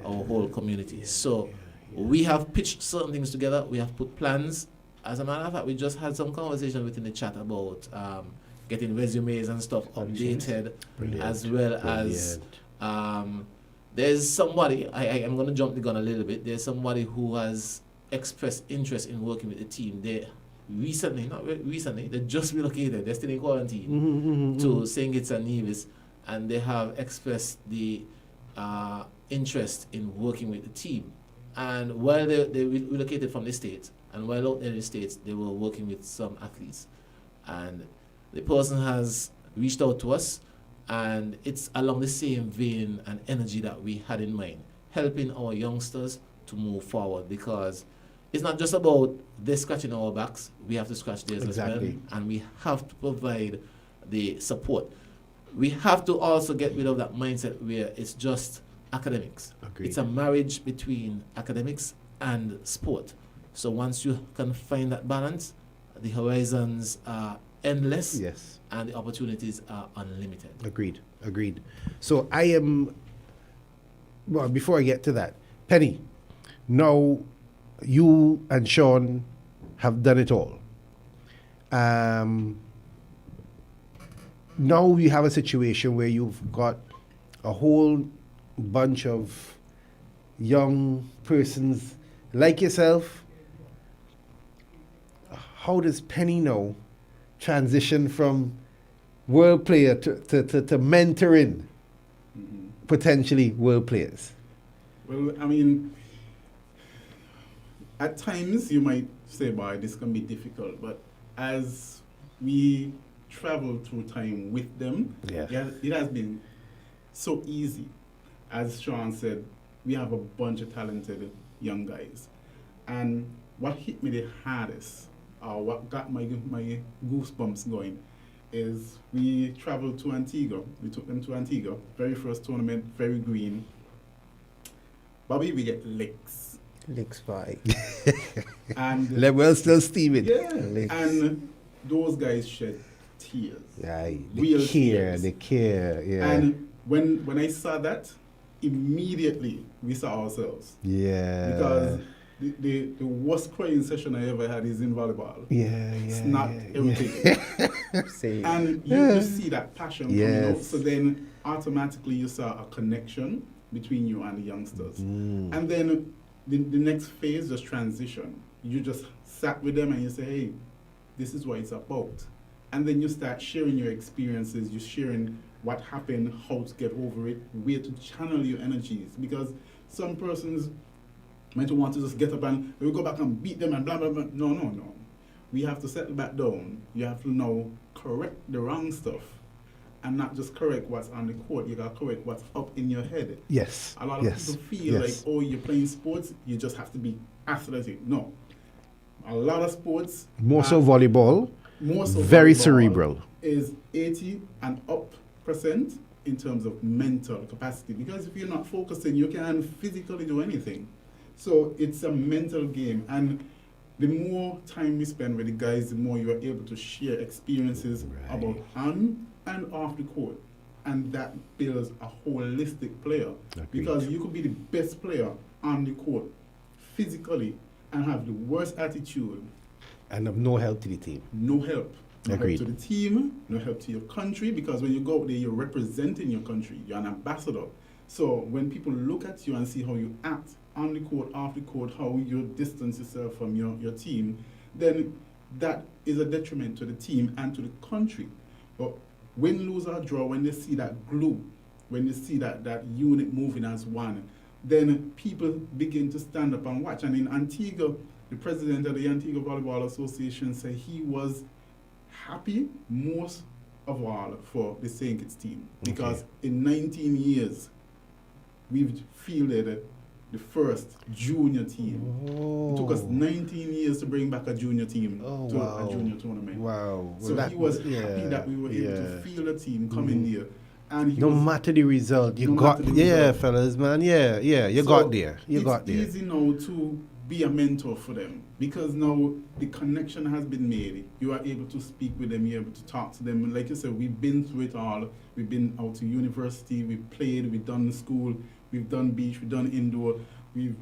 our whole community. So we have pitched certain things together. We have put plans. As a matter of fact, we just had some conversation within the chat about getting resumes and stuff updated, as well as there's somebody, I am going to jump the gun a little bit. There's somebody who has expressed interest in working with the team. They recently, they just relocated. They're still in quarantine to St Kitts and Nevis, and they have expressed the interest in working with the team. And while they relocated from the States, and while out there in the States, they were working with some athletes. And the person has reached out to us, and it's along the same vein and energy that we had in mind, helping our youngsters to move forward, because it's not just about they scratching our backs, we have to scratch theirs as well, and we have to provide the support. We have to also get rid of that mindset where it's just academics. It's a marriage between academics and sport. So once you can find that balance, the horizons are endless, and the opportunities are unlimited. Agreed. So I am, well, before I get to that, Penny, now you and Sean have done it all. Now you have a situation where you've got a whole bunch of young persons like yourself. How does Penny now transition from world player to mentoring potentially world players? Well, I mean, at times you might say, boy, this can be difficult, but as we travel through time with them, it has been so easy. As Sean said, we have a bunch of talented young guys. And what hit me the hardest, or what got my goosebumps going, is we traveled to Antigua. We took them to Antigua, very first tournament, very green. Bobby, we get licks. Licks by. And level still steaming. Yeah. And those guys shed tears. They care. Yeah. And when I saw that, immediately we saw ourselves. Yeah. Because the worst crying session I ever had is in volleyball. It's not everything. And you see that passion coming out. So then automatically you saw a connection between you and the youngsters. And then the next phase, just transition. You just sat with them and you say, hey, this is what it's about. And then you start sharing your experiences, you're sharing what happened, how to get over it, where to channel your energies. Because some persons might want to just get up and we go back and beat them and blah, blah, blah. No. We have to settle back down. You have to now correct the wrong stuff and not just correct what's on the court. You got to correct what's up in your head. Yes. A lot of people feel like, oh, you're playing sports, you just have to be athletic. No. A lot of sports. More so volleyball. Very cerebral. Is 80 and up % in terms of mental capacity. Because if you're not focusing, you can't physically do anything. So it's a mental game. And the more time you spend with the guys, the more you are able to share experiences about on and off the court. And that builds a holistic player. Because you could be the best player on the court physically and have the worst attitude. And have no help to the team. No help. No help to the team, no help to your country, because when you go out there, you're representing your country. You're an ambassador. So when people look at you and see how you act on the court, off the court, how you distance yourself from your team, then that is a detriment to the team and to the country. But win, lose, or draw, when they see that glue, when they see that unit moving as one, then people begin to stand up and watch. And in Antigua, the president of the Antigua Volleyball Association said he was happy most of all for the St Kitts team, because in 19 years we've fielded the first junior team. It took us 19 years to bring back a junior team to a junior tournament. Wow. So he was happy that we were able to field a team, come in there And he No was, matter the result, you No got, matter the yeah, result. fellas, man, yeah, you So got there, you got there. It's easy now to be a mentor for them because now the connection has been made. You are able to speak with them, you're able to talk to them. And like you said, we've been through it all. We've been out to university, we've played, we've done school, we've done beach, we've done indoor, we've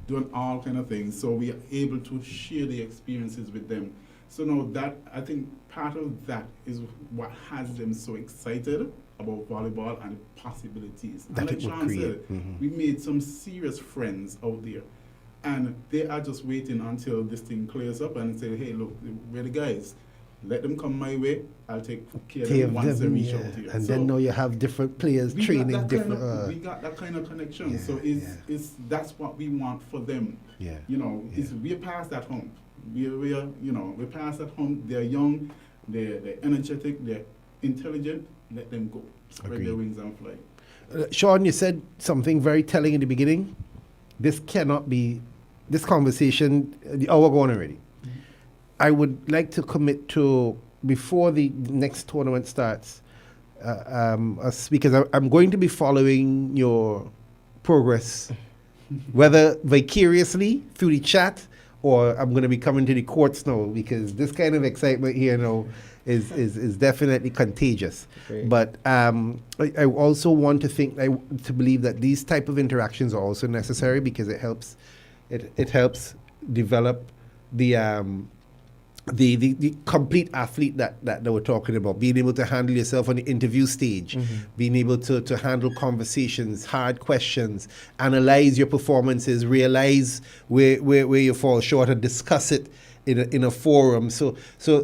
done all kind of things. So we are able to share the experiences with them. So now that, I think part of that is what has them so excited about volleyball and the possibilities. That And like it will Sean create. said, Mhm. we made some serious friends out there. And they are just waiting until this thing clears up and say, hey, look, we're the guys. Let them come my way. I'll take care of them once they reach out here. And So then now you have different players we got training that different. kind of, we got that kind of connection. yeah, So it's that's what we want for them. yeah. You know, we're past that hump. We're past that hump. They're young, they're energetic, they're intelligent. Let them go. Spread Agreed. their wings and fly. Sean, you said something very telling in the beginning. This cannot be, this conversation, the hour gone already. I would like to commit to, before the next tournament starts, because I'm going to be following your progress, whether vicariously through the chat or I'm going to be coming to the courts now, because this kind of excitement here now is definitely contagious. Great. But I also want to to believe that these type of interactions are also necessary because it helps develop the complete athlete that we're talking about, being able to handle yourself on the interview stage, being able to handle conversations, hard questions, analyze your performances, realize where you fall short, and discuss it in a forum. So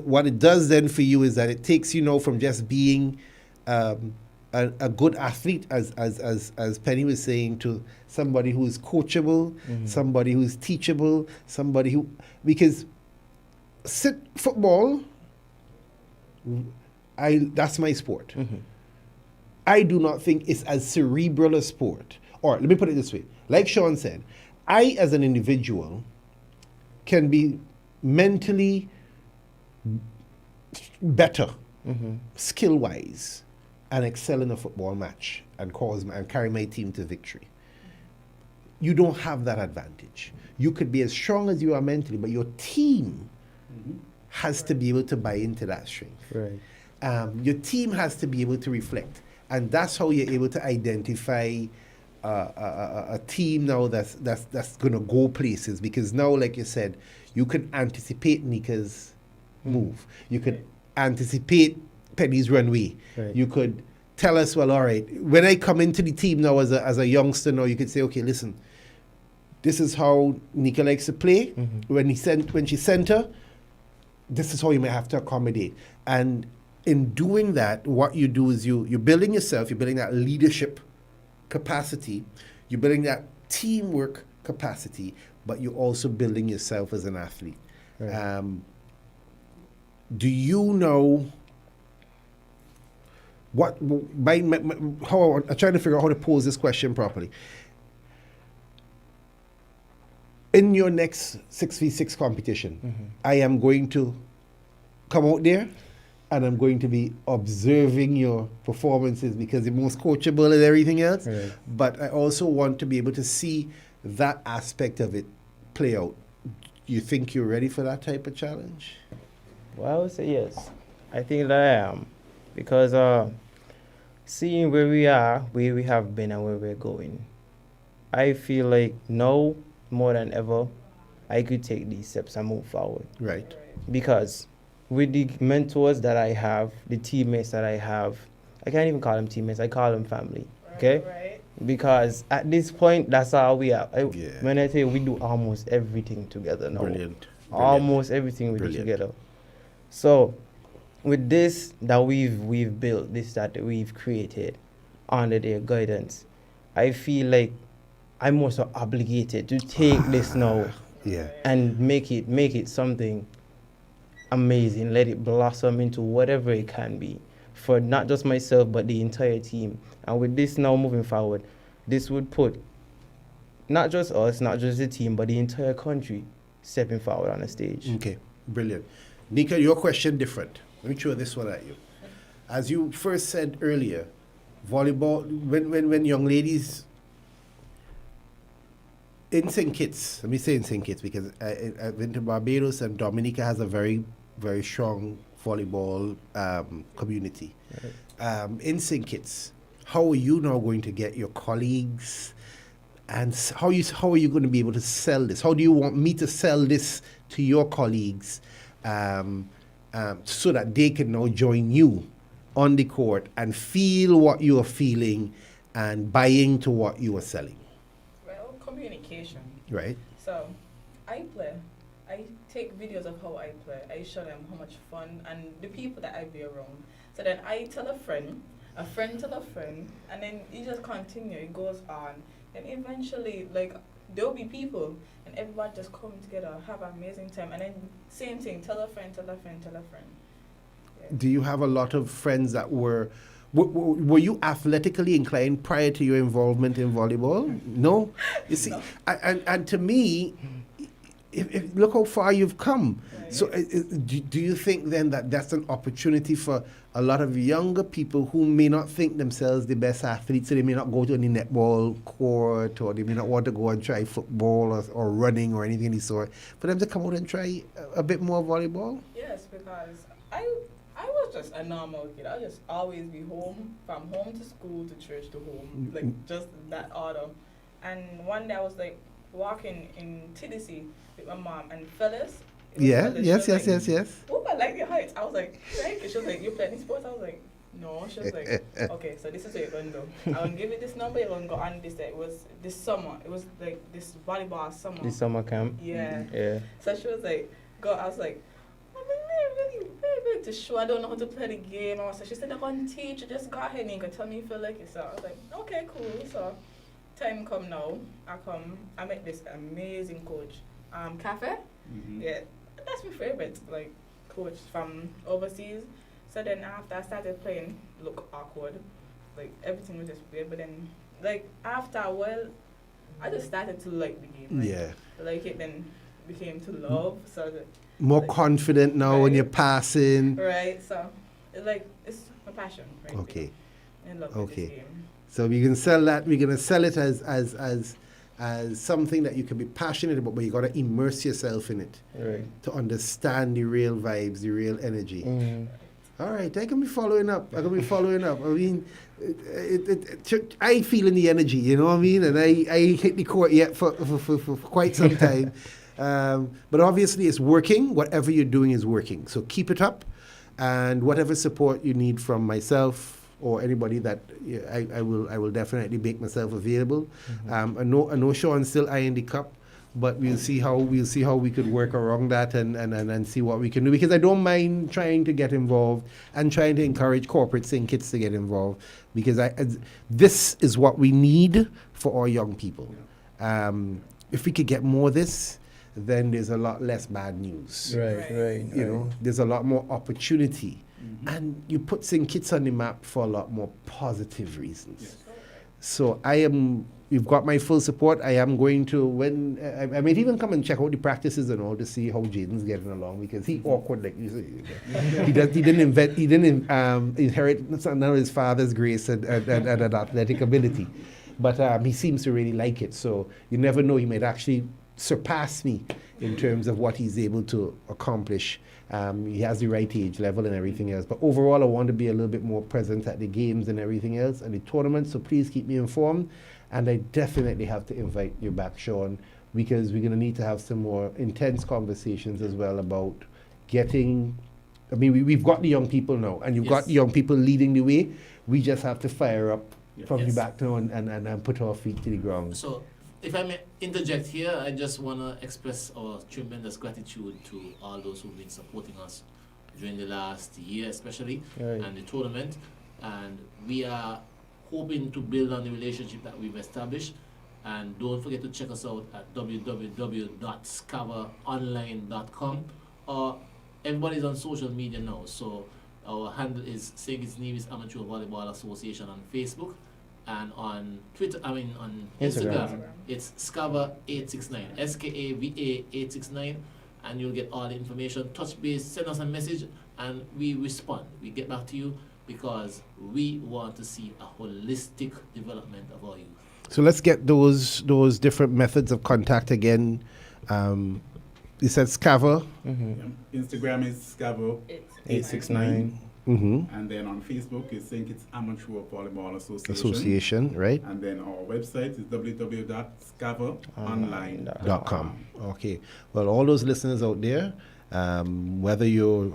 what it does then for you is that it takes you from just being a good athlete, as Penny was saying, to somebody who is coachable, somebody who is teachable, somebody who, because football, that's my sport. I do not think it's as cerebral a sport. Or let me put it this way. Like Sean said, I as an individual can be mentally better, skill-wise, and excel in a football match and carry my team to victory. You don't have that advantage. You could be as strong as you are mentally, but your team has to be able to buy into that strength. Right. Your team has to be able to reflect, and that's how you're able to identify a team now that's going to go places. Because now, like you said, you can anticipate Nika's move. You could anticipate Penny's runway. Right. You could tell us, well, all right, when I come into the team now as a youngster, now you could say, okay, listen, this is how Nika likes to play. When she center, this is how you may have to accommodate. And in doing that, what you do is you're building yourself, you're building that leadership capacity, you're building that teamwork capacity, but you're also building yourself as an athlete. Right. Do you know what, how, I'm trying to figure out how to pose this question properly. In your next 6v6 competition, I am going to come out there and I'm going to be observing your performances because you're most coachable and everything else. Right. But I also want to be able to see that aspect of it play out. You think you're ready for that type of challenge? Well, I would say yes. I think that I am. Because seeing where we are, where we have been, and where we're going, I feel like now, more than ever, I could take these steps and move forward. Right. Because with the mentors that I have, the teammates that I have, I can't even call them teammates, I call them family. Okay? Right. Because at this point, that's how we are. Yeah. When I say we do almost everything together now. Brilliant. Almost everything we do Brilliant. together. So, with this that we've built, this that we've created under their guidance, I feel like I'm also obligated to take this now Yeah. and make it something amazing. Let it blossom into whatever it can be for not just myself but the entire team. And with this now moving forward, this would put not just us, not just the team, but the entire country stepping forward on the stage. Okay, brilliant. Nika, your question different. Let me throw this one at you. As you first said earlier, volleyball, when young ladies in St. Kitts, let me say in St. Kitts because I've been to Barbados, and Dominica has a very, very strong volleyball community. Right. In St. Kitts, how are you now going to get your colleagues, and how are you going to be able to sell this? How do you want me to sell this to your colleagues so that they can now join you on the court and feel what you are feeling and buy into what you are selling? Well, communication. Right. So, I play. I take videos of how I play. I show them how much fun and the people that I be around. So then I tell a friend tell a friend, and then you just continue. It goes on. And eventually, like, there'll be people, and everybody just come together, have an amazing time. And then same thing, tell a friend, tell a friend, tell a friend. Yeah. Do you have a lot of friends that were you athletically inclined prior to your involvement in volleyball? No? You see, No. and to me, if look how far you've come. Right. So do you think then that that's an opportunity for a lot of younger people who may not think themselves the best athletes, so they may not go to any netball court, or they may not want to go and try football or running or anything of the sort, for them to come out and try a bit more volleyball? Yes, because I was just a normal kid. I just always be home, from home to school to church to home, like just that order. And one day I was like walking in TDC with my mom, and Phyllis. Yeah, Phyllis, yes, she was yes, like, yes. Oh, I like your height. I was like, thank you. She was like, you play any sports? I was like, no. She was like, okay, so this is what you're going to do. I'm going to give you this number. You're going to go on this day. It was this summer. It was like this volleyball summer. This summer camp. Yeah. Yeah. So she was like, go. I was like, I'm really to show. I don't know how to play the game. So she said, I'm going to teach you. Just go ahead and you can tell me if you like it. So I was like, okay, cool. So time come now. I met this amazing coach, Cafe. Mm-hmm. Yeah, that's my favorite, like, coach from overseas. So then after I started playing, look awkward, like everything was just weird. But then, like, after a while, I just started to like the game. Like, Yeah. like it then became to love. So that, More like, confident now when right. you're passing. right. So it's my passion. Right. Okay. In love with Okay. this game. So we can sell that. We're gonna sell it as something that you can be passionate about, but you gotta immerse yourself in it Right. to understand the real vibes, the real energy. Mm. All right, I can be following up. I mean, I feel in the energy, you know what I mean? And I hit the court yet for quite some time. But obviously it's working. Whatever you're doing is working. So keep it up. And whatever support you need from myself or anybody that I will definitely make myself available. Mm-hmm. I know Sean's still eyeing the cup, but we'll see how we could work around that and see what we can do, because I don't mind trying to get involved and trying to encourage corporate St. Kitts to get involved, because this is what we need for our young people. If we could get more of this, then there's a lot less bad news. Right. You know, there's a lot more opportunity. Mm-hmm. And you put St. Kitts on the map for a lot more positive reasons. Yes. So you've got my full support. I am going to, I might even come and check out the practices and all to see how Jaden's getting along, because he awkward like you say. He didn't inherit none of his father's grace and athletic ability. But he seems to really like it. So you never know, he might actually surpass me in terms of what he's able to accomplish. He has the right age level and everything else. But overall, I want to be a little bit more present at the games and everything else and the tournament. So please keep me informed. And I definitely have to invite you back, Sean, because we're going to need to have some more intense conversations as well about getting. I mean, we've got the young people now, and you've got the young people leading the way. We just have to fire up from the back now and put our feet to the ground. So, if I may interject here, I just want to express our tremendous gratitude to all those who've been supporting us during the last year, especially, and the tournament. And we are hoping to build on the relationship that we've established. And don't forget to check us out at www.scavaonline.com. Everybody's on social media now, so our handle is St Kitts and Nevis Amateur Volleyball Association on Facebook. And on Twitter, on Instagram, it's Scava869, SKAVA869, and you'll get all the information. Touch base, send us a message, and we respond. We get back to you, because we want to see a holistic development of our youth. So let's get those different methods of contact again. You said Scavo. Instagram is Scavo, 869. and then on Facebook is St Kitts Amateur Volleyball Association. Right? And then our website is www.scavoonline.com. Okay. Well, all those listeners out there, whether you're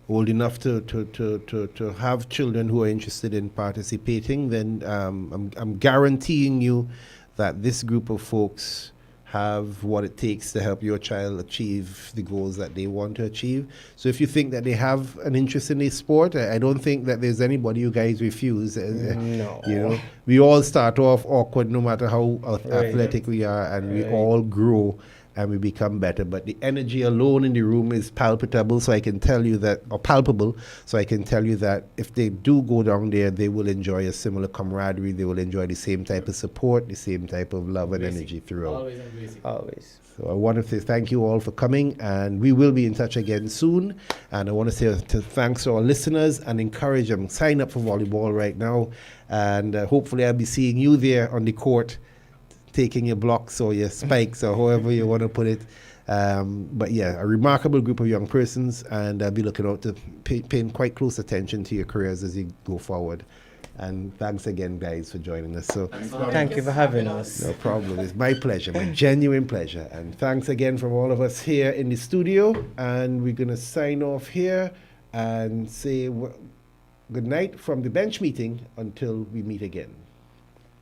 old enough to have children who are interested in participating, then I'm guaranteeing you that this group of folks have what it takes to help your child achieve the goals that they want to achieve. So if you think that they have an interest in a sport, I don't think that there's anybody you guys refuse. No. You know, we all start off awkward no matter how athletic we are, and we all grow and we become better. But the energy alone in the room is palpable, so I can tell you that, or palpable, so I can tell you that if they do go down there, they will enjoy a similar camaraderie, they will enjoy the same type of support, the same type of love and energy throughout. Always embracing. Always. So I want to say thank you all for coming, and we will be in touch again soon. And I want to say thanks to our listeners and encourage them, sign up for volleyball right now, and hopefully I'll be seeing you there on the court, taking your blocks or your spikes or however you want to put it. But yeah, a remarkable group of young persons, and I'll be looking out to paying quite close attention to your careers as you go forward. And thanks again, guys, for joining us. So Thank you for having us. no problem. It's my pleasure, my genuine pleasure. And thanks again from all of us here in the studio. And we're going to sign off here and say good night from the bench meeting until we meet again.